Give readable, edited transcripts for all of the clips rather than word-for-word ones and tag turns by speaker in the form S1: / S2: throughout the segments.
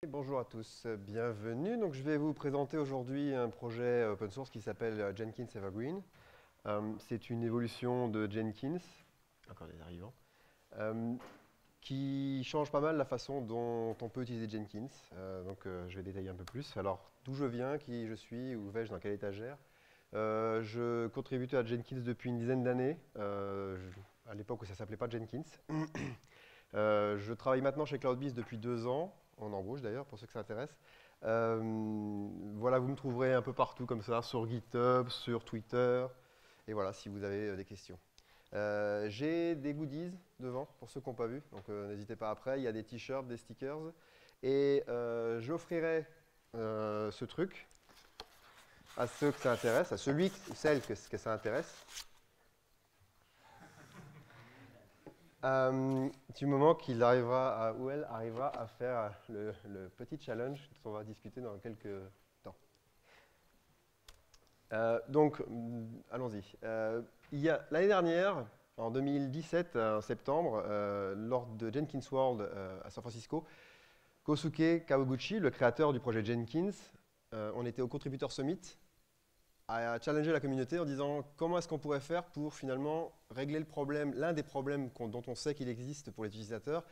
S1: Bonjour à tous, bienvenue. Donc, je vais vous présenter aujourd'hui un projet open source qui s'appelle Jenkins Evergreen. C'est une évolution de Jenkins, encore des arrivants, euh, qui change pas mal la façon dont on peut utiliser Jenkins. Je vais détailler un peu plus. Alors, d'où je viens, qui je suis, où vais-je, dans quelle étagère. Je contribue à Jenkins depuis une dizaine d'années, à l'époque où ça ne s'appelait pas Jenkins. Je travaille maintenant chez CloudBees depuis 2 ans, en embauche d'ailleurs, pour ceux que ça intéresse. Voilà, vous me trouverez un peu partout comme ça, sur GitHub, sur Twitter, et voilà, si vous avez des questions. J'ai des goodies devant, pour ceux qui n'ont pas vu, donc n'hésitez pas après, il y a des t-shirts, des stickers, et j'offrirai ce truc à ceux que ça intéresse, à celui ou celle que ça intéresse. Du moment qu'il arrivera ou elle arrivera à faire le petit challenge dont on va discuter dans quelques temps. Allons-y. L'année dernière, en 2017, en septembre, lors de Jenkins World à San Francisco, Kosuke Kawaguchi, le créateur du projet Jenkins, on était au Contributor Summit, à challenger la communauté en disant comment est-ce qu'on pourrait faire pour finalement régler le problème. L'un des problèmes dont on sait qu'il existe pour les utilisateurs,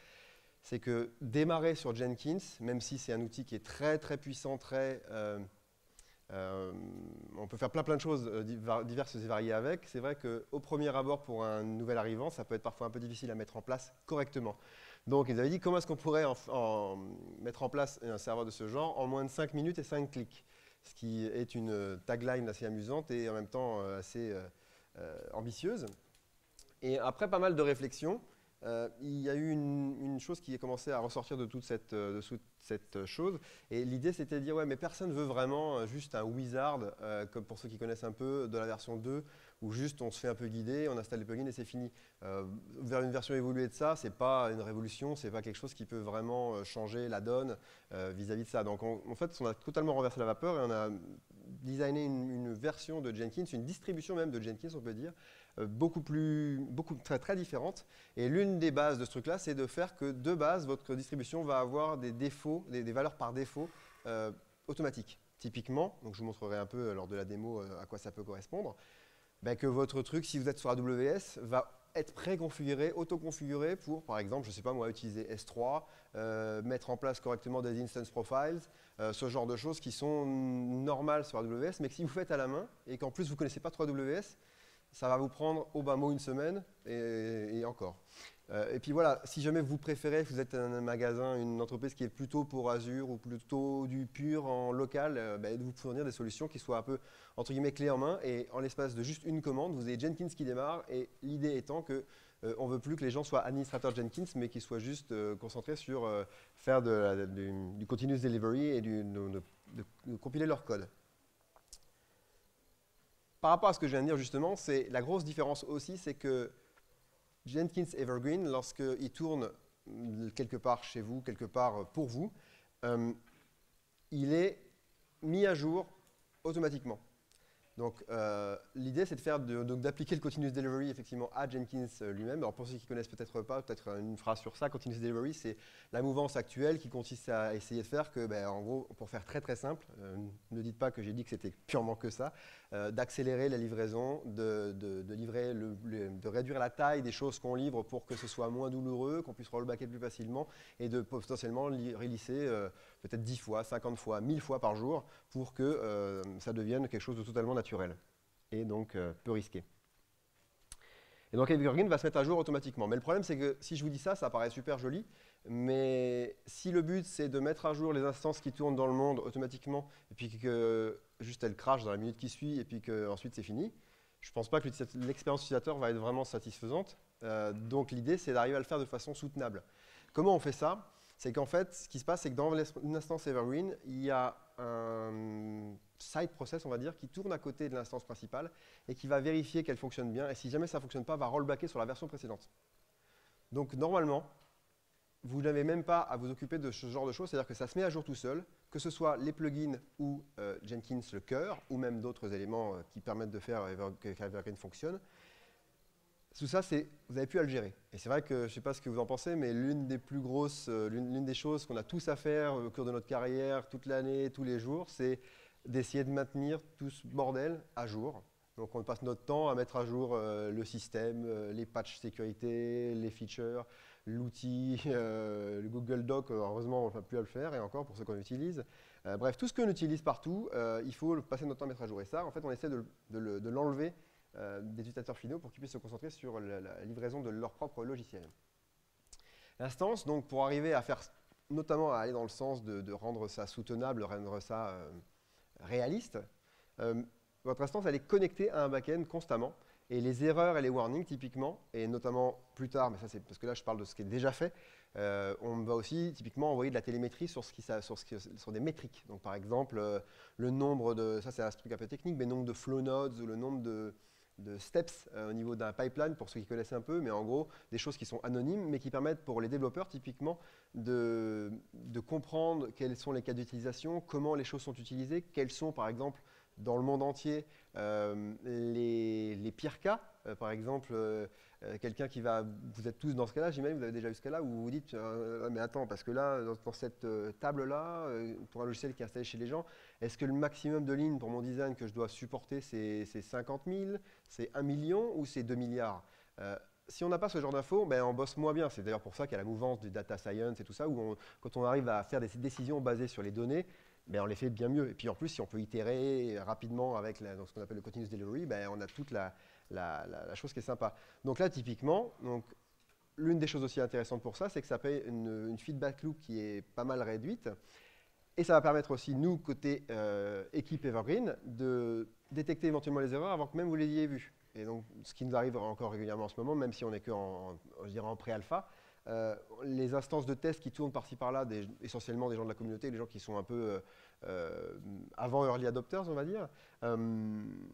S1: c'est que démarrer sur Jenkins, même si c'est un outil qui est très très puissant, on peut faire plein de choses diverses et variées avec. C'est vrai qu'au premier abord, pour un nouvel arrivant, ça peut être parfois un peu difficile à mettre en place correctement. Donc ils avaient dit comment est-ce qu'on pourrait mettre en place un serveur de ce genre en moins de 5 minutes et 5 clics. Ce qui est une tagline assez amusante et en même temps assez ambitieuse. Et après pas mal de réflexions, il y a eu une chose qui a commencé à ressortir de toute cette chose. Et l'idée, c'était de dire, ouais, mais personne ne veut vraiment juste un wizard, comme pour ceux qui connaissent un peu, de la version 2, où juste on se fait un peu guider, on installe les plugins et c'est fini. Vers une version évoluée de ça, c'est pas une révolution, c'est pas quelque chose qui peut vraiment changer la donne vis-à-vis de ça. Donc en fait, on a totalement renversé la vapeur et on a designé une version de Jenkins, une distribution même de Jenkins, on peut dire, très différente. Et l'une des bases de ce truc-là, c'est de faire que de base, votre distribution va avoir des défauts, des valeurs par défaut automatiques. Typiquement, donc je vous montrerai un peu lors de la démo à quoi ça peut correspondre, que votre truc, si vous êtes sur AWS, va être préconfiguré, auto-configuré pour, par exemple, je ne sais pas moi, utiliser S3, mettre en place correctement des instance profiles, ce genre de choses qui sont normales sur AWS, mais que si vous faites à la main et qu'en plus vous ne connaissez pas trop AWS, ça va vous prendre au bas mot une semaine et encore. Et puis voilà, si jamais vous préférez, vous êtes un magasin, une entreprise qui est plutôt pour Azure ou plutôt du pur en local, de vous fournir des solutions qui soient un peu, entre guillemets, clés en main. Et en l'espace de juste une commande, vous avez Jenkins qui démarre. Et l'idée étant que on ne veut plus que les gens soient administrateurs Jenkins, mais qu'ils soient juste concentrés sur faire du continuous delivery et de compiler leur code. Par rapport à ce que je viens de dire justement, c'est la grosse différence aussi, c'est que Jenkins Evergreen, lorsqu'il tourne quelque part chez vous, quelque part pour vous, il est mis à jour automatiquement. Donc l'idée, c'est d'appliquer le continuous delivery effectivement à Jenkins lui-même. Alors pour ceux qui ne connaissent peut-être pas, peut-être une phrase sur ça, continuous delivery, c'est la mouvance actuelle qui consiste à essayer de faire que, en gros, pour faire très très simple, ne dites pas que j'ai dit que c'était purement que ça, d'accélérer la livraison, de réduire la taille des choses qu'on livre pour que ce soit moins douloureux, qu'on puisse rollbacker plus facilement et de potentiellement relisser peut-être 10 fois, 50 fois, 1000 fois par jour pour que ça devienne quelque chose de totalement naturel et donc peu risqué. Et donc Evergreen va se mettre à jour automatiquement. Mais le problème, c'est que si je vous dis ça, ça paraît super joli, mais si le but, c'est de mettre à jour les instances qui tournent dans le monde automatiquement, et puis que juste elles crashent dans la minute qui suit, et puis qu'ensuite c'est fini, je ne pense pas que l'expérience utilisateur va être vraiment satisfaisante. Donc l'idée, c'est d'arriver à le faire de façon soutenable. Comment on fait ça? C'est qu'en fait, ce qui se passe, c'est que dans une instance Evergreen, il y a un side process, on va dire, qui tourne à côté de l'instance principale et qui va vérifier qu'elle fonctionne bien. Et si jamais ça ne fonctionne pas, va rollbacker sur la version précédente. Donc normalement, vous n'avez même pas à vous occuper de ce genre de choses, c'est-à-dire que ça se met à jour tout seul, que ce soit les plugins ou Jenkins le cœur, ou même d'autres éléments qui permettent de faire que Evergreen fonctionne. tout ça, vous n'avez plus à le gérer. Et c'est vrai que, je ne sais pas ce que vous en pensez, mais l'une des plus grosses, l'une des choses qu'on a tous à faire au cours de notre carrière, toute l'année, tous les jours, c'est d'essayer de maintenir tout ce bordel à jour. Donc on passe notre temps à mettre à jour le système, les patchs sécurité, les features, l'outil, le Google Doc, heureusement on n'a plus à le faire, et encore pour ceux qu'on utilise. Bref, tout ce qu'on utilise partout, il faut passer notre temps à mettre à jour. Et ça, en fait, on essaie de l'enlever des utilisateurs finaux pour qu'ils puissent se concentrer sur la livraison de leur propre logiciel. L'instance, donc, pour arriver à faire, notamment à aller dans le sens de rendre ça soutenable, de rendre ça réaliste, votre instance, elle est connectée à un back-end constamment. Et les erreurs et les warnings, typiquement, et notamment plus tard, mais ça c'est parce que là je parle de ce qui est déjà fait, on va aussi typiquement envoyer de la télémétrie sur des métriques. Donc par exemple, le nombre de, ça c'est un truc un peu technique, mais le nombre de flow nodes ou le nombre de steps au niveau d'un pipeline, pour ceux qui connaissent un peu, mais en gros, des choses qui sont anonymes, mais qui permettent pour les développeurs, typiquement, de comprendre quels sont les cas d'utilisation, comment les choses sont utilisées, quels sont, par exemple, dans le monde entier, les pires cas. Par exemple, quelqu'un qui va... Vous êtes tous dans ce cas-là, j'imagine, vous avez déjà eu ce cas-là, où vous vous dites mais attends, parce que là, dans cette table-là, pour un logiciel qui est installé chez les gens, est-ce que le maximum de lignes pour mon design que je dois supporter, c'est 50 000, c'est 1 million ou c'est 2 milliards si on n'a pas ce genre d'infos, ben on bosse moins bien. C'est d'ailleurs pour ça qu'il y a la mouvance du data science et tout ça, où quand on arrive à faire des décisions basées sur les données, ben on les fait bien mieux. Et puis en plus, si on peut itérer rapidement avec ce qu'on appelle le continuous delivery, ben on a toute la chose qui est sympa. Donc là, typiquement, l'une des choses aussi intéressantes pour ça, c'est que ça paye une feedback loop qui est pas mal réduite. Et ça va permettre aussi, nous, côté équipe Evergreen, de détecter éventuellement les erreurs avant que même vous les ayez vues. Et donc, ce qui nous arrive encore régulièrement en ce moment, même si on n'est qu'en pré-alpha, les instances de test qui tournent par-ci par-là, essentiellement des gens de la communauté, les gens qui sont un peu avant early adopters, on va dire,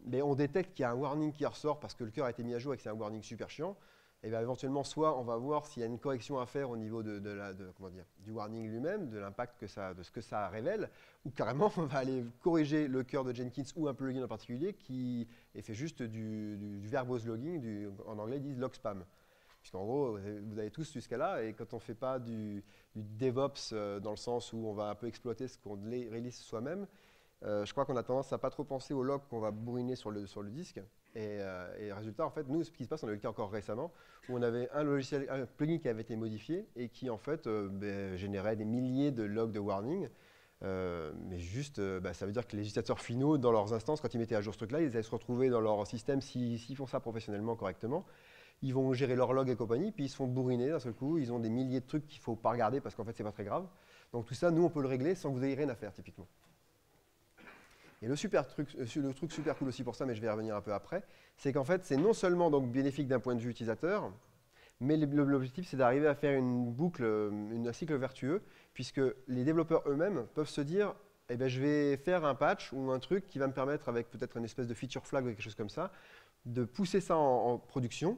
S1: mais on détecte qu'il y a un warning qui ressort parce que le cœur a été mis à jour et que c'est un warning super chiant. Et bien éventuellement, soit on va voir s'il y a une correction à faire au niveau du warning lui-même, de l'impact de ce que ça révèle, ou carrément on va aller corriger le cœur de Jenkins ou un plugin en particulier qui est fait juste du verbose logging, en anglais ils disent log spam. Puisqu'en gros, vous avez tous jusqu'à là, et quand on ne fait pas du DevOps dans le sens où on va un peu exploiter ce qu'on release soi-même, je crois qu'on a tendance à pas trop penser aux logs qu'on va bourriner sur le disque. Et résultat, en fait, nous, ce qui se passe, on a eu le cas encore récemment, où on avait un plugin qui avait été modifié et qui, en fait, générait des milliers de logs de warning. Mais juste, ça veut dire que les utilisateurs finaux, dans leurs instances, quand ils mettaient à jour ce truc-là, ils allaient se retrouver dans leur système, s'ils font ça professionnellement, correctement. Ils vont gérer leur log et compagnie, puis ils se font bourriner d'un seul coup. Ils ont des milliers de trucs qu'il ne faut pas regarder parce qu'en fait, c'est pas très grave. Donc tout ça, nous, on peut le régler sans que vous ayez rien à faire, typiquement. Et le truc super cool aussi pour ça, mais je vais y revenir un peu après, c'est qu'en fait, c'est non seulement donc bénéfique d'un point de vue utilisateur, mais l'objectif, c'est d'arriver à faire une boucle, un cycle vertueux, puisque les développeurs eux-mêmes peuvent se dire eh ben, je vais faire un patch ou un truc qui va me permettre, avec peut-être une espèce de feature flag ou quelque chose comme ça, de pousser ça en production,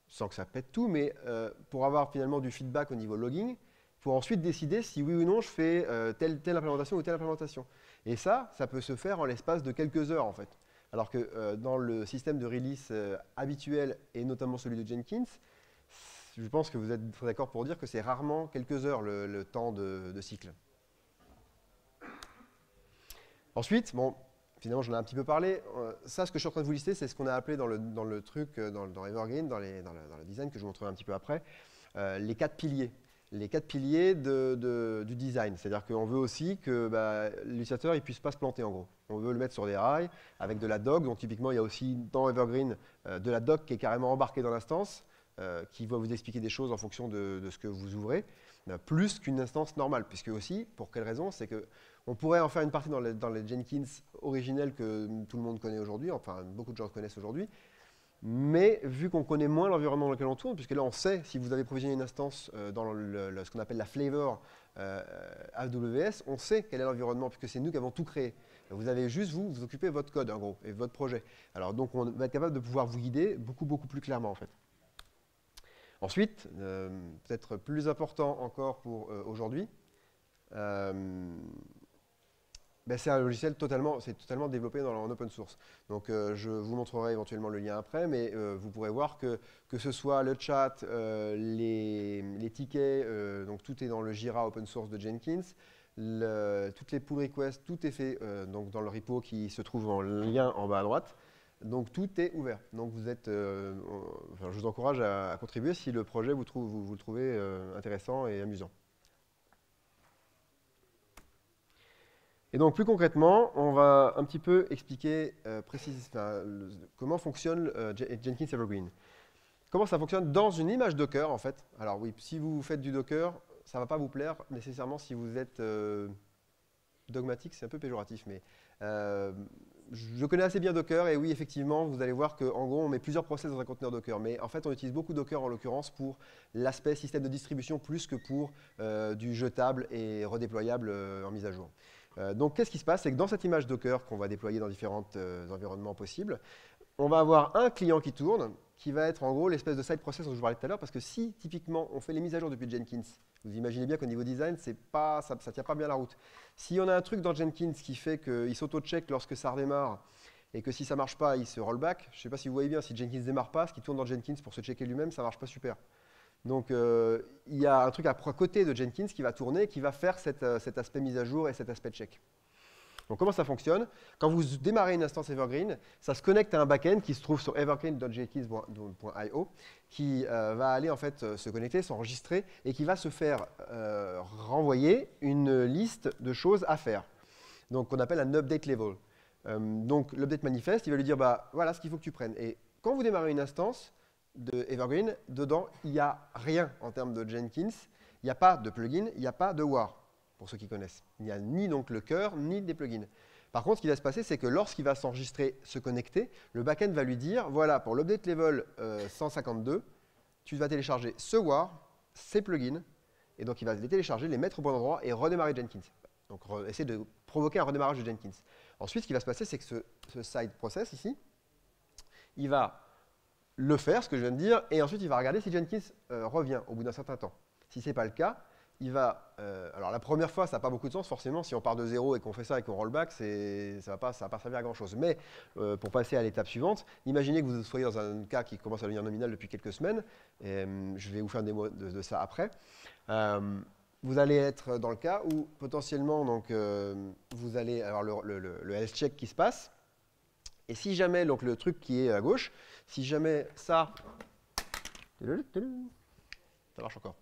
S1: sans que ça pète tout, mais pour avoir finalement du feedback au niveau logging, pour ensuite décider si oui ou non je fais telle implémentation ou telle implémentation. Et ça peut se faire en l'espace de quelques heures en fait. Alors que dans le système de release habituel, et notamment celui de Jenkins, je pense que vous êtes d'accord pour dire que c'est rarement quelques heures le temps de cycle. Ensuite, bon, finalement j'en ai un petit peu parlé, ça ce que je suis en train de vous lister, c'est ce qu'on a appelé dans le truc, dans Evergreen, dans le design que je vous montrerai un petit peu après, les 4 piliers. Les 4 piliers du design. C'est-à-dire qu'on veut aussi que l'utilisateur ne puisse pas se planter en gros. On veut le mettre sur des rails avec de la doc. Donc typiquement, il y a aussi dans Evergreen de la doc qui est carrément embarquée dans l'instance, qui va vous expliquer des choses en fonction de ce que vous ouvrez, plus qu'une instance normale. Puisque aussi, pour quelle raison? C'est qu'on pourrait en faire une partie dans les Jenkins originels que tout le monde connaît aujourd'hui, enfin beaucoup de gens connaissent aujourd'hui. Mais vu qu'on connaît moins l'environnement dans lequel on tourne, puisque là on sait si vous avez provisionné une instance dans ce qu'on appelle la flavor AWS, on sait quel est l'environnement, puisque c'est nous qui avons tout créé. Vous avez juste vous occupez de votre code en gros et votre projet. Alors donc on va être capable de pouvoir vous guider beaucoup plus clairement en fait. Ensuite, peut-être plus important encore pour aujourd'hui, Ben, c'est un logiciel totalement développé en open source. Donc je vous montrerai éventuellement le lien après, mais vous pourrez voir que ce soit le chat, les tickets, donc tout est dans le Jira open source de Jenkins. Toutes les pull requests, tout est fait donc dans le repo qui se trouve en lien en bas à droite. Donc tout est ouvert. Donc enfin, je vous encourage à contribuer si le projet vous le trouvez intéressant et amusant. Et donc, plus concrètement, on va un petit peu expliquer comment fonctionne Jenkins Evergreen. Comment ça fonctionne dans une image Docker, en fait. Alors oui, si vous faites du Docker, ça ne va pas vous plaire nécessairement si vous êtes dogmatique, c'est un peu péjoratif, mais je connais assez bien Docker, et oui, effectivement, vous allez voir qu'en gros, on met plusieurs process dans un conteneur Docker, mais en fait, on utilise beaucoup Docker, en l'occurrence, pour l'aspect système de distribution, plus que pour du jetable et redéployable en mise à jour. Donc, qu'est-ce qui se passe? C'est que dans cette image Docker qu'on va déployer dans différents environnements possibles, on va avoir un client qui tourne, qui va être en gros l'espèce de side process dont je vous parlais tout à l'heure, parce que si, typiquement, on fait les mises à jour depuis Jenkins, vous imaginez bien qu'au niveau design, ça ne tient pas bien la route. Si on a un truc dans Jenkins qui fait qu'il s'auto-check lorsque ça redémarre, et que si ça ne marche pas, il se rollback, je ne sais pas si vous voyez bien, si Jenkins ne démarre pas, ce qui tourne dans Jenkins pour se checker lui-même, ça ne marche pas super. Donc, il y a un truc à côté de Jenkins qui va tourner, qui va faire cet aspect mise à jour et cet aspect check. Donc, comment ça fonctionne? Quand vous démarrez une instance Evergreen, ça se connecte à un backend qui se trouve sur evergreen.jenkins.io, qui va aller en fait se connecter, s'enregistrer et qui va se faire renvoyer une liste de choses à faire. Donc, qu'on appelle un update level. Donc, l'update manifest, il va lui dire bah voilà ce qu'il faut que tu prennes. Et quand vous démarrez une instance de Evergreen, dedans, il n'y a rien en termes de Jenkins, il n'y a pas de plugin, il n'y a pas de WAR, pour ceux qui connaissent. Il n'y a ni donc le cœur, ni des plugins. Par contre, ce qui va se passer, c'est que lorsqu'il va s'enregistrer, se connecter, le backend va lui dire, voilà, pour l'update level 152, tu vas télécharger ce WAR, ces plugins, et donc il va les télécharger, les mettre au bon endroit et redémarrer Jenkins. Donc essayer de provoquer un redémarrage de Jenkins. Ensuite, ce qui va se passer, c'est que ce side process ici, il va le faire, ce que je viens de dire, et ensuite il va regarder si Jenkins revient au bout d'un certain temps. Si ce n'est pas le cas, il va... alors la première fois, ça n'a pas beaucoup de sens, forcément, si on part de zéro et qu'on fait ça et qu'on rollback, ça ne va pas servir à grand-chose. Mais pour passer à l'étape suivante, imaginez que vous soyez dans un cas qui commence à devenir nominal depuis quelques semaines, et, je vais vous faire une démo de ça après. Vous allez être dans le cas où potentiellement donc, vous allez avoir le health check qui se passe. Et si jamais, donc le truc qui est à gauche, si jamais ça marche encore.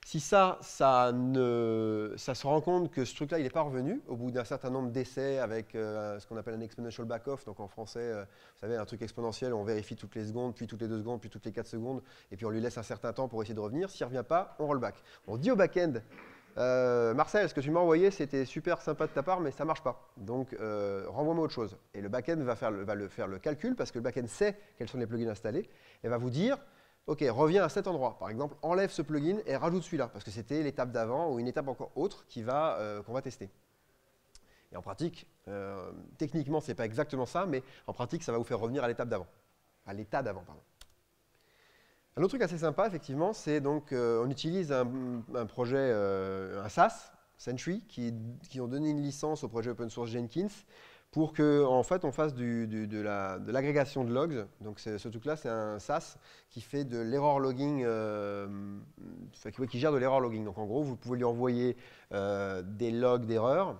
S1: Si ça se rend compte que ce truc-là, il n'est pas revenu au bout d'un certain nombre d'essais avec ce qu'on appelle un exponential back-off, donc en français, vous savez, un truc exponentiel, on vérifie toutes les secondes, puis toutes les 2 secondes, puis toutes les 4 secondes, et puis on lui laisse un certain temps pour essayer de revenir. S'il ne revient pas, on rollback. On dit au back-end, Marcel, ce que tu m'as envoyé, c'était super sympa de ta part, mais ça ne marche pas. Donc, renvoie-moi autre chose. Et le back-end va faire le calcul, parce que le back-end sait quels sont les plugins installés, et va vous dire, OK, reviens à cet endroit. Par exemple, enlève ce plugin et rajoute celui-là, parce que c'était l'étape d'avant ou une étape encore autre qu'on va tester. Et en pratique, techniquement, ce n'est pas exactement ça, mais en pratique, ça va vous faire revenir à l'étape d'avant. À l'état d'avant, pardon. Un autre truc assez sympa, effectivement, c'est donc on utilise un projet, un SaaS, Sentry, qui ont donné une licence au projet open source Jenkins pour qu'en fait, on fasse de l'agrégation de logs. Donc, ce truc-là, c'est un SaaS qui fait de l'error logging, qui gère de l'error logging. Donc, en gros, vous pouvez lui envoyer des logs d'erreurs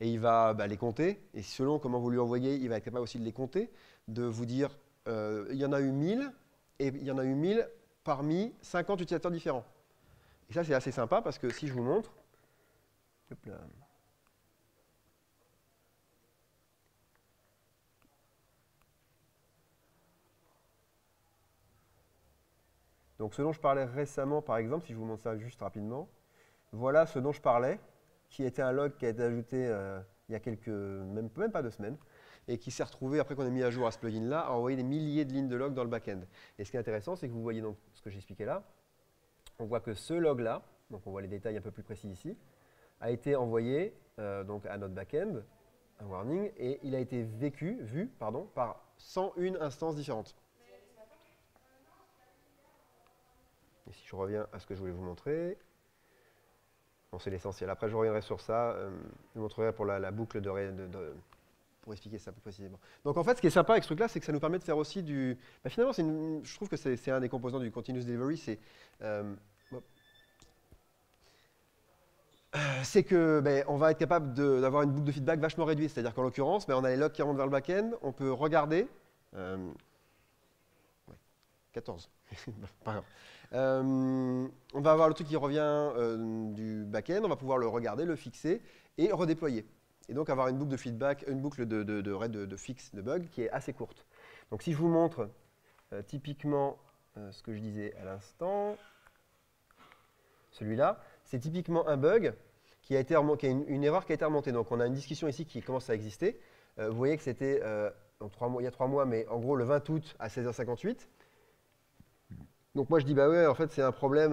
S1: et il va les compter. Et selon comment vous lui envoyez, il va être capable aussi de les compter, de vous dire, il y en a eu 1000 et il y en a eu 1000 parmi 50 utilisateurs différents. Et ça, c'est assez sympa parce que si je vous montre, hop là. Donc ce dont je parlais récemment, par exemple, si je vous montre ça juste rapidement, voilà ce dont je parlais, qui était un log qui a été ajouté il y a même pas 2 semaines, et qui s'est retrouvé, après qu'on ait mis à jour à ce plugin-là, à envoyer des milliers de lignes de log dans le back-end. Et ce qui est intéressant, c'est que vous voyez donc ce que j'expliquais là, on voit que ce log-là, donc on voit les détails un peu plus précis ici, a été envoyé donc à notre back-end, un warning, et il a été vu par 101 instances différentes. Et si je reviens à ce que je voulais vous montrer, Bon, c'est l'essentiel. Après, je reviendrai sur ça. Je vous montrerai pour la boucle pour expliquer ça plus précisément. Donc en fait, ce qui est sympa avec ce truc-là, c'est que ça nous permet de faire aussi du... Bah, finalement, je trouve que c'est un des composants du continuous delivery, c'est que on va être capable d'avoir une boucle de feedback vachement réduite. C'est-à-dire qu'en l'occurrence, on a les logs qui remontent vers le back-end, on peut regarder... 14. Pas grave. On va avoir le truc qui revient du back-end, on va pouvoir le regarder, le fixer et redéployer. Et donc avoir une boucle de feedback, une boucle de fixe de bug qui est assez courte. Donc si je vous montre typiquement ce que je disais à l'instant, celui-là, c'est typiquement un bug qui a une erreur qui a été remontée. Donc on a une discussion ici qui commence à exister. Vous voyez que c'était il y a 3 mois, mais en gros le 20 août à 16h58. Donc moi je dis bah ouais, en fait c'est un problème,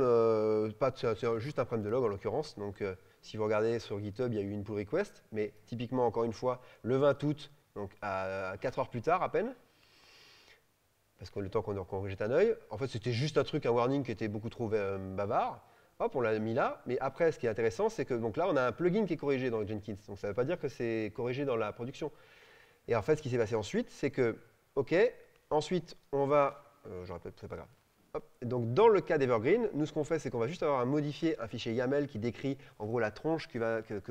S1: c'est juste un problème de log en l'occurrence. Donc si vous regardez sur GitHub, il y a eu une pull request, mais typiquement encore une fois le 20 août, donc à 4 heures plus tard à peine, parce que le temps qu'on jette un œil, en fait c'était juste un warning qui était beaucoup trop bavard. Hop, on l'a mis là, mais après ce qui est intéressant, c'est que donc là on a un plugin qui est corrigé dans Jenkins. Donc ça ne veut pas dire que c'est corrigé dans la production. Et en fait ce qui s'est passé ensuite, c'est que, ok, ensuite on va, je répète, c'est pas grave. Hop. Donc dans le cas d'Evergreen, nous ce qu'on fait, c'est qu'on va juste avoir à modifier un fichier YAML qui décrit en gros la tronche que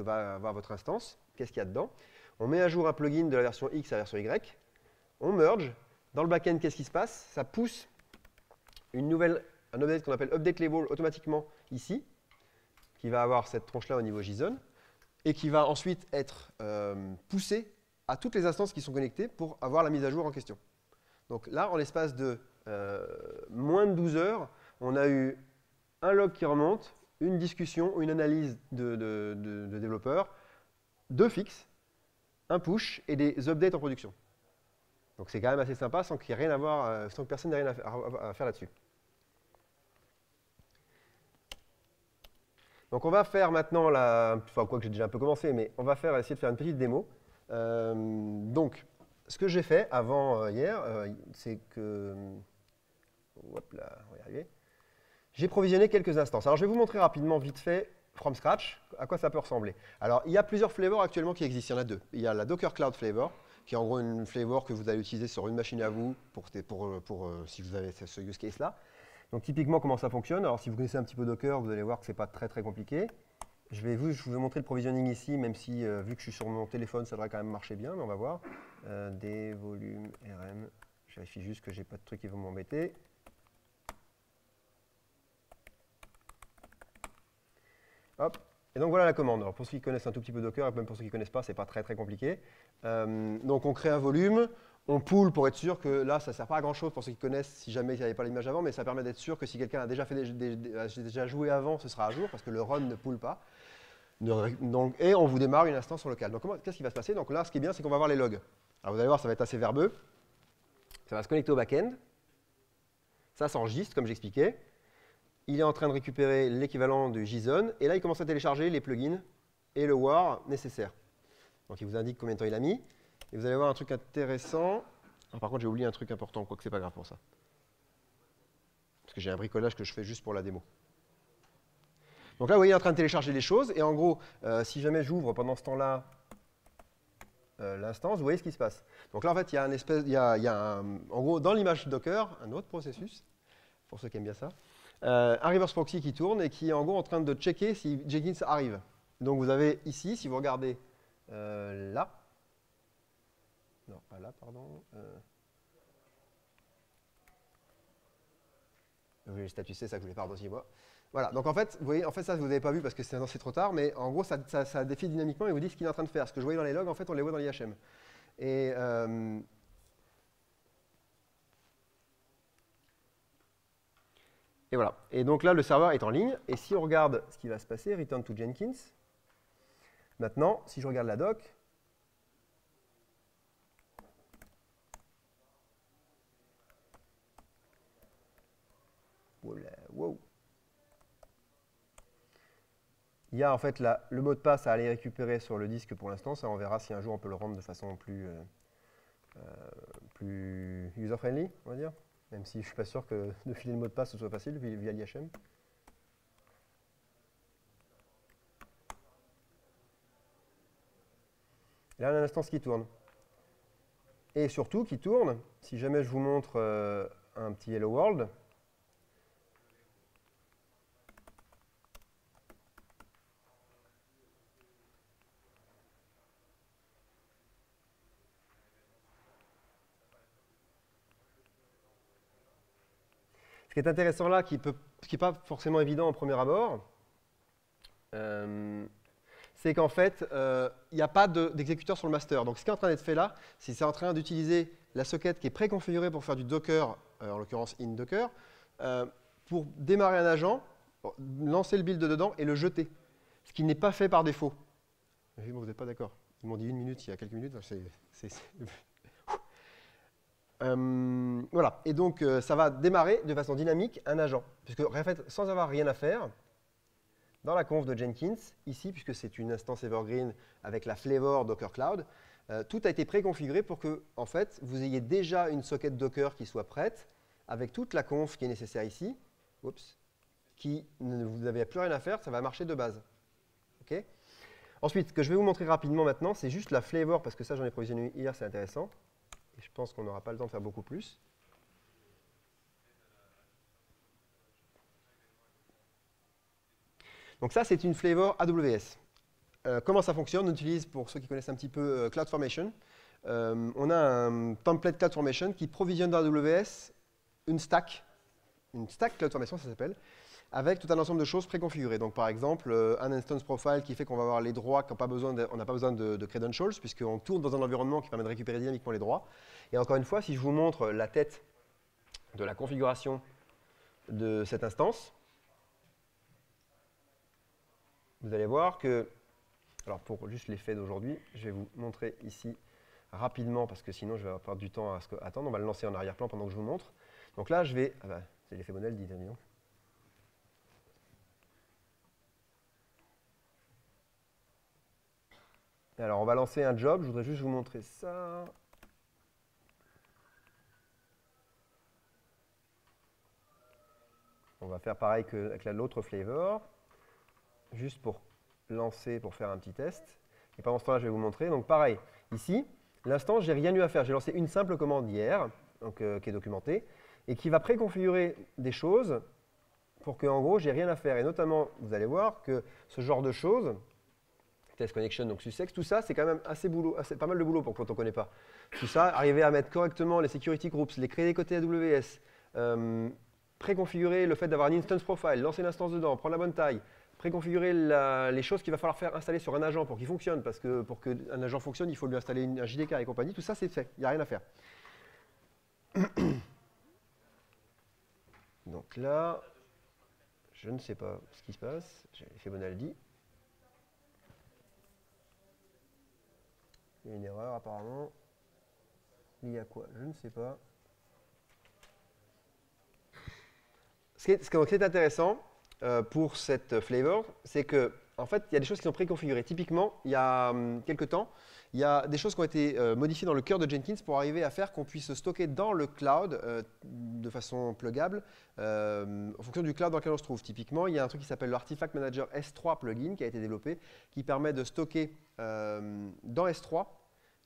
S1: va avoir votre instance, qu'est-ce qu'il y a dedans. On met à jour un plugin de la version X à la version Y, on merge. Dans le backend, qu'est-ce qui se passe? Ça pousse un update qu'on appelle update label automatiquement ici, qui va avoir cette tronche-là au niveau JSON, et qui va ensuite être poussé à toutes les instances qui sont connectées pour avoir la mise à jour en question. Donc là, en l'espace de moins de 12 heures, on a eu un log qui remonte, une discussion, une analyse de développeurs, 2 fixes, un push et des updates en production. Donc c'est quand même assez sympa sans qu'il y ait rien à voir, sans que personne n'ait rien à faire là-dessus. Donc on va faire maintenant enfin quoi que j'ai déjà un peu commencé, mais on va essayer de faire une petite démo. Donc ce que j'ai fait avant hier, c'est que hop là, on va y arriver. J'ai provisionné quelques instances. Alors je vais vous montrer rapidement, vite fait, from scratch, à quoi ça peut ressembler. Alors il y a plusieurs flavors actuellement qui existent, il y en a 2. Il y a la Docker Cloud Flavor, qui est en gros une flavor que vous allez utiliser sur une machine à vous si vous avez ce use case-là. Donc typiquement comment ça fonctionne. Alors si vous connaissez un petit peu Docker, vous allez voir que ce n'est pas très très compliqué. Je vous ai montré le provisioning ici, même si vu que je suis sur mon téléphone, ça devrait quand même marcher bien, mais on va voir. Des volumes RM, je vérifie juste que j'ai pas de trucs qui vont m'embêter. Hop. Et donc voilà la commande. Alors pour ceux qui connaissent un tout petit peu Docker, et même pour ceux qui ne connaissent pas, c'est pas très très compliqué. Donc on crée un volume, on pool pour être sûr que là, ça ne sert pas à grand chose pour ceux qui connaissent, si jamais il n'y avait pas l'image avant, mais ça permet d'être sûr que si quelqu'un a déjà déjà joué avant, ce sera à jour, parce que le run ne pool pas. Donc, et on vous démarre une instance en local. Donc qu'est-ce qui va se passer? Donc là, ce qui est bien, c'est qu'on va voir les logs. Alors vous allez voir, ça va être assez verbeux. Ça va se connecter au back-end. Ça s'enregistre, comme j'expliquais. Il est en train de récupérer l'équivalent du JSON. Et là, il commence à télécharger les plugins et le WAR nécessaire. Donc il vous indique combien de temps il a mis. Et vous allez voir un truc intéressant. Alors, par contre, j'ai oublié un truc important, quoique c'est pas grave pour ça. Parce que j'ai un bricolage que je fais juste pour la démo. Donc là, vous voyez, il est en train de télécharger les choses. Et en gros, si jamais j'ouvre pendant ce temps-là l'instance, vous voyez ce qui se passe. Donc là, en fait, il y a en gros, dans l'image Docker, un autre processus, pour ceux qui aiment bien ça, un reverse proxy qui tourne et qui est en gros en train de checker si Jenkins arrive. Donc vous avez ici, si vous regardez là, non, pas là, pardon. Le statut C, ça que je voulais pas aussi moi. Voilà, donc en fait, vous voyez, ça vous n'avez pas vu parce que c'est trop tard, mais en gros, ça défile dynamiquement et vous dit ce qu'il est en train de faire. Ce que je voyais dans les logs, en fait, on les voit dans l'IHM. Et voilà. Et donc là, le serveur est en ligne. Et si on regarde ce qui va se passer, return to Jenkins. Maintenant, si je regarde la doc, wow. Il y a en fait le mot de passe à aller récupérer sur le disque pour l'instant. Ça, on verra si un jour on peut le rendre de façon plus user-friendly, on va dire. Même si je ne suis pas sûr que de filer le mot de passe ce soit facile via l'IHM. Là, on a une instance qui tourne. Et surtout, qui tourne, si jamais je vous montre un petit Hello World, ce qui est intéressant là, qui n'est pas forcément évident au premier abord, c'est qu'en fait, il n'y a pas d'exécuteur sur le master. Donc ce qui est en train d'être fait là, c'est en train d'utiliser la socket qui est préconfigurée pour faire du Docker, en l'occurrence in-Docker, pour démarrer un agent, lancer le build dedans et le jeter. Ce qui n'est pas fait par défaut. Vous n'êtes pas d'accord. Ils m'ont dit 1 minute il y a quelques minutes. Voilà. Et donc, ça va démarrer de façon dynamique un agent. Puisque, en fait, sans avoir rien à faire, dans la conf de Jenkins, ici, puisque c'est une instance Evergreen avec la flavor Docker Cloud, tout a été préconfiguré pour que, en fait, vous ayez déjà une socket Docker qui soit prête, avec toute la conf qui est nécessaire ici, oups, qui vous n'avez plus rien à faire, ça va marcher de base. Okay. Ensuite, ce que je vais vous montrer rapidement maintenant, c'est juste la flavor, parce que ça, j'en ai provisionné hier, c'est intéressant. Et je pense qu'on n'aura pas le temps de faire beaucoup plus. Donc ça, c'est une flavor AWS. Comment ça fonctionne? On utilise, pour ceux qui connaissent un petit peu CloudFormation, on a un template CloudFormation qui provisionne dans AWS une stack CloudFormation, ça s'appelle, avec tout un ensemble de choses préconfigurées. Donc par exemple, un instance profile qui fait qu'on va avoir les droits, qu'on n'a pas besoin de credentials, puisqu'on tourne dans un environnement qui permet de récupérer dynamiquement les droits. Et encore une fois, si je vous montre la tête de la configuration de cette instance, vous allez voir que, alors pour juste les faits d'aujourd'hui, je vais vous montrer ici rapidement, parce que sinon je vais perdre du temps à attendre. On va le lancer en arrière-plan pendant que je vous montre. Donc là, je vais, c'est l'effet Monel, dis donc. Alors, on va lancer un job. Je voudrais juste vous montrer ça. On va faire pareil qu'avec l'autre flavor, juste pour lancer, pour faire un petit test. Et pendant ce temps-là, je vais vous montrer. Donc, pareil, ici, l'instance, j'ai rien eu à faire. J'ai lancé une simple commande hier, donc, qui est documentée, et qui va préconfigurer des choses pour que, en gros, j'ai rien à faire. Et notamment, vous allez voir que ce genre de choses, test connection, donc sussex, tout ça, c'est quand même pas mal de boulot pour quand on ne connaît pas. Tout ça, arriver à mettre correctement les security groups, les créer côté AWS, préconfigurer le fait d'avoir un instance profile, lancer l'instance dedans, prendre la bonne taille, préconfigurer les choses qu'il va falloir faire installer sur un agent pour qu'il fonctionne, parce que pour qu'un agent fonctionne, il faut lui installer un JDK et compagnie. Tout ça, c'est fait. Il n'y a rien à faire. Donc là, je ne sais pas ce qui se passe. J'ai fait Bonaldi. Il y a une erreur apparemment. Il y a quoi? Je ne sais pas. Ce qui est intéressant pour cette flavor, c'est que en fait, il y a des choses qui sont préconfigurées. Typiquement, il y a quelques temps, il y a des choses qui ont été modifiées dans le cœur de Jenkins pour arriver à faire qu'on puisse stocker dans le cloud de façon pluggable en fonction du cloud dans lequel on se trouve. Typiquement, il y a un truc qui s'appelle l'Artifact Manager S3 plugin qui a été développé, qui permet de stocker dans S3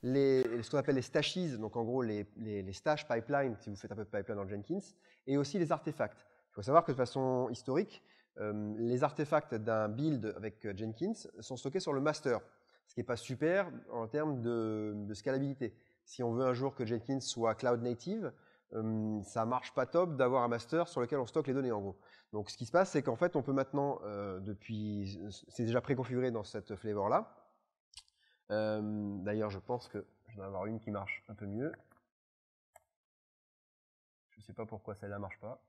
S1: ce qu'on appelle les stashes, donc en gros les stash pipelines, si vous faites un peu de pipeline dans Jenkins, et aussi les artefacts. Il faut savoir que de façon historique, les artefacts d'un build avec Jenkins sont stockés sur le master, ce qui n'est pas super en termes de scalabilité. Si on veut un jour que Jenkins soit cloud native, ça ne marche pas top d'avoir un master sur lequel on stocke les données en gros. Donc ce qui se passe, c'est qu'en fait, on peut maintenant, c'est déjà préconfiguré dans cette flavor-là. D'ailleurs, je pense que je dois avoir une qui marche un peu mieux. Je ne sais pas pourquoi celle-là ne marche pas.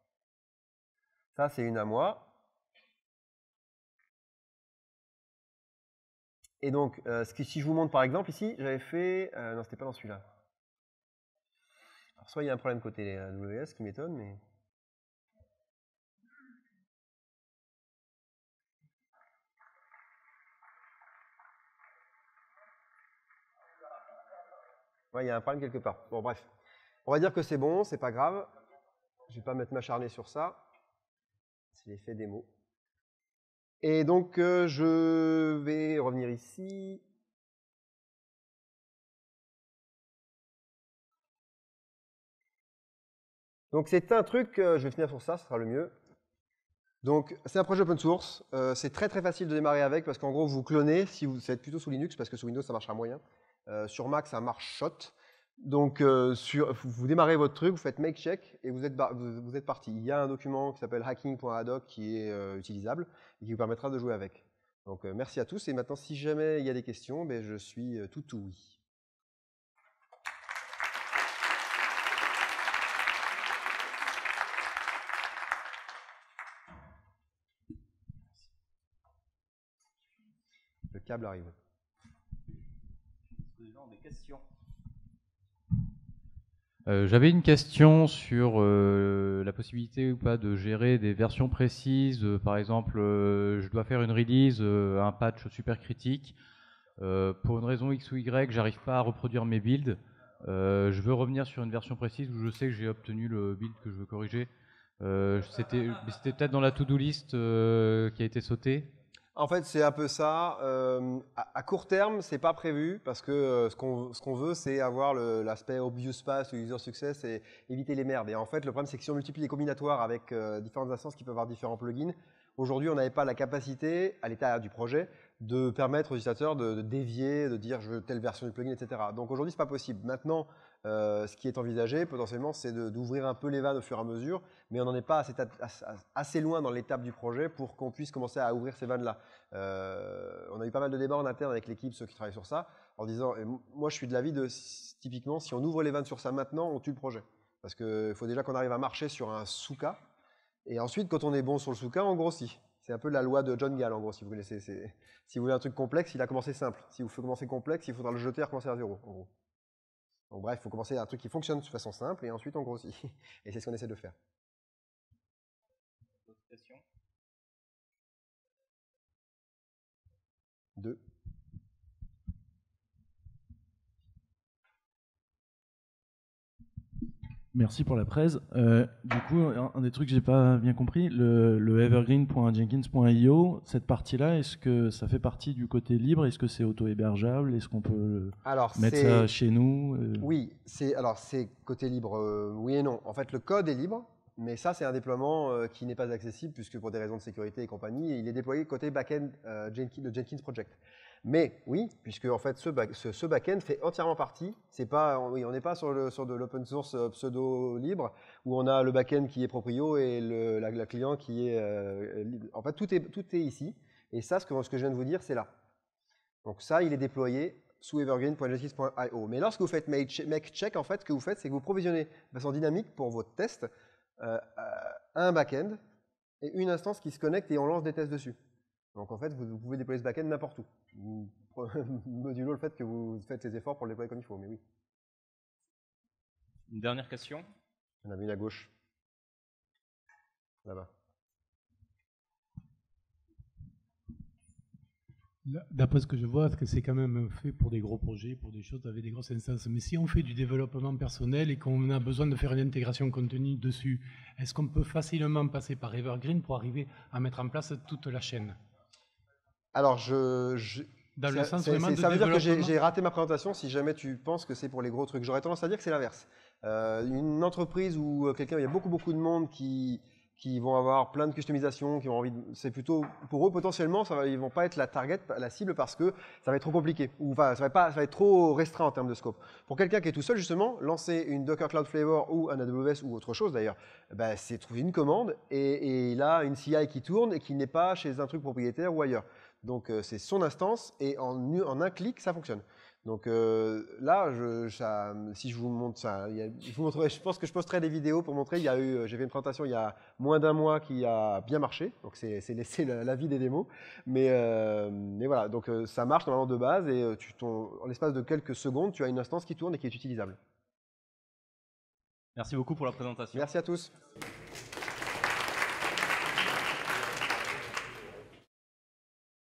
S1: Ça, c'est une à moi. Et donc, si je vous montre par exemple ici, j'avais fait... non, c'était pas dans celui-là. Alors, soit il y a un problème côté AWS qui m'étonne, mais... Ouais, il y a un problème quelque part. Bon, bref. On va dire que c'est bon, c'est pas grave. Je vais pas m'acharner sur ça. C'est l'effet démo. Et donc, je vais revenir ici. Donc c'est un truc, je vais finir sur ça, ce sera le mieux. Donc c'est un projet open source, c'est très très facile de démarrer avec parce qu'en gros vous clonez, si vous êtes plutôt sous Linux parce que sous Windows ça marchera moyen, sur Mac ça marche shot. Donc vous démarrez votre truc, vous faites make check et vous êtes parti. Il y a un document qui s'appelle hacking.adoc qui est utilisable et qui vous permettra de jouer avec. Donc merci à tous et maintenant si jamais il y a des questions, ben, je suis tout oui. Le câble arrive.
S2: Des questions.
S3: J'avais une question sur la possibilité ou pas de gérer des versions précises. Par exemple, je dois faire une release, un patch super critique. Pour une raison X ou Y, j'arrive pas à reproduire mes builds. Je veux revenir sur une version précise où je sais que j'ai obtenu le build que je veux corriger. C'était peut-être dans la to-do list qui a été sautée.
S1: En fait, c'est un peu ça. À court terme, c'est pas prévu parce que ce qu'on veut, c'est avoir l'aspect obvious pass ou user success et éviter les merdes. Et en fait, le problème, c'est que si on multiplie les combinatoires avec différentes instances qui peuvent avoir différents plugins, aujourd'hui, on n'avait pas la capacité, à l'état du projet, de permettre aux utilisateurs de dévier, de dire je veux telle version du plugin, etc. Donc aujourd'hui, c'est pas possible. Maintenant, ce qui est envisagé potentiellement, c'est d'ouvrir un peu les vannes au fur et à mesure, mais on n'en est pas assez loin dans l'étape du projet pour qu'on puisse commencer à ouvrir ces vannes-là. On a eu pas mal de débats en interne avec l'équipe, ceux qui travaillent sur ça, en disant, moi je suis de l'avis de, typiquement, si on ouvre les vannes sur ça maintenant, on tue le projet. Parce qu'il faut déjà qu'on arrive à marcher sur un sous-cas, et ensuite, quand on est bon sur le sous-cas, on grossit. C'est un peu la loi de John Gall, en gros, si vous connaissez. Si vous voulez un truc complexe, il a commencé simple. Si vous commencez complexe, il faudra le jeter et recommencer à zéro, en gros. Donc bref, il faut commencer à un truc qui fonctionne de façon simple, et ensuite on grossit. Et c'est ce qu'on essaie de faire.
S2: D'autres questions ?
S1: 2.
S4: Merci pour la presse. Du coup, un des trucs que j'ai pas bien compris, le evergreen.jenkins.io, cette partie-là, est-ce que ça fait partie du côté libre? Est-ce que c'est auto-hébergeable? Est-ce qu'on peut mettre ça chez nous?
S1: Oui, c'est côté libre, oui et non. En fait, le code est libre, mais ça, c'est un déploiement qui n'est pas accessible, puisque pour des raisons de sécurité et compagnie, il est déployé côté back-end de Jenkins Project. Mais oui, puisque en fait, ce back-end fait entièrement partie. On n'est pas sur de l'open source pseudo libre, où on a le back-end qui est proprio et la client qui est libre. En fait, tout est ici. Et ça, ce que je viens de vous dire, c'est là. Donc ça, il est déployé sous evergreen.jenkins.io. Mais lorsque vous faites make check, en fait, ce que vous faites, c'est que vous provisionnez de façon dynamique pour votre test un back-end et une instance qui se connecte et on lance des tests dessus. Donc en fait, vous pouvez déployer ce back-end n'importe où. Modulo le fait que vous faites les efforts pour le déployer comme il faut, mais oui.
S2: Une dernière question ?
S1: On a mis à gauche. Là-bas.
S5: D'après ce que je vois, est-ce que c'est quand même fait pour des gros projets, pour des choses avec des grosses instances. Mais si on fait du développement personnel et qu'on a besoin de faire une intégration continue dessus, est-ce qu'on peut facilement passer par Evergreen pour arriver à mettre en place toute la chaîne?
S1: Alors,
S5: dans le sens vraiment de
S1: ça veut dire que
S5: développement.
S1: j'ai raté ma présentation si jamais tu penses que c'est pour les gros trucs. J'aurais tendance à dire que c'est l'inverse. Une entreprise où il y a beaucoup de monde qui vont avoir plein de customisations, qui ont envie c'est plutôt, pour eux, potentiellement, ils vont pas être la cible parce que ça va être trop compliqué. Ou enfin, ça va être trop restreint en termes de scope. Pour quelqu'un qui est tout seul, justement, lancer une Docker Cloud Flavor ou un AWS ou autre chose d'ailleurs, c'est trouver une commande et il a une CI qui tourne et qui n'est pas chez un truc propriétaire ou ailleurs. Donc c'est son instance et en un clic, ça fonctionne. Donc là, si je vous montre ça, je pense que je posterai des vidéos pour montrer. J'ai fait une présentation il y a moins d'un mois qui a bien marché. Donc c'est l'avis des démos. Mais voilà, donc ça marche normalement de base et en l'espace de quelques secondes, tu as une instance qui tourne et qui est utilisable.
S2: Merci beaucoup pour la présentation.
S1: Merci à tous.